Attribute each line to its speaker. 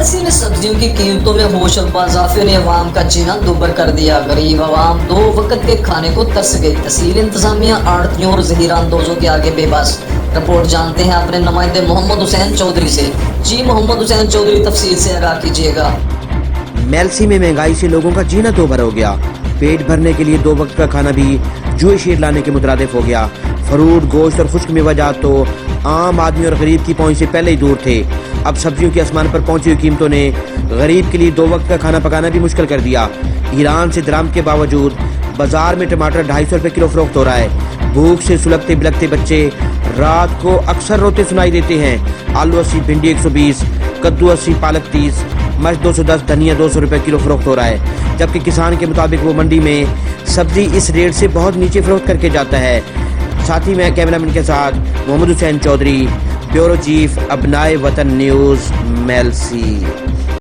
Speaker 1: میلسی میں سبزیوں کی قیمتوں میں ہوشل اضافے نے عوام کا جینا دوبر کر دیا. غریب عوام 2 وقت کے کھانے کو ترس گئی. تحصیل انتظامیہ آڑھتیوں اور ذخیرہ اندوزوں کے آگے بے بس. رپورٹ جانتے ہیں اپنے نمائندے محمد حسین چودھری سے. جی محمد حسین چودھری تفصیل سے آگاہ کیجیے گا.
Speaker 2: میلسی میں مہنگائی سے لوگوں کا جینا دوبر ہو گیا. پیٹ بھرنے کے لیے 2 وقت کا کھانا بھی جوئے شیر لانے کے مترادف ہو گیا. فروٹ، گوشت اور خشک میوہ جات تو عام آدمی اور غریب کی پہنچ سے پہلے ہی دور تھے. اب سبزیوں کے آسمان پر پہنچی ہوئی قیمتوں نے غریب کے لیے 2 وقت کا کھانا پکانا بھی مشکل کر دیا. ایران سے درآمد کے باوجود بازار میں ٹماٹر 250 روپے کلو فروخت ہو رہا ہے. بھوک سے سلگتے بلگتے بچے رات کو اکثر روتے سنائی دیتے ہیں. آلو 80، بھنڈی 120، کدو 80، پالک 30، مرچ 210، دھنیا 200 روپے کلو فروخت ہو رہا ہے. جبکہ کسان کے مطابق وہ منڈی میں سبزی اس ریٹ سے بہت نیچے فروخت کر کے جاتا ہے. ساتھ ہی میں کیمرہ مین کے ساتھ محمد حسین چودھری، بیورو چیف، ابنائے وطن نیوز، میلسی.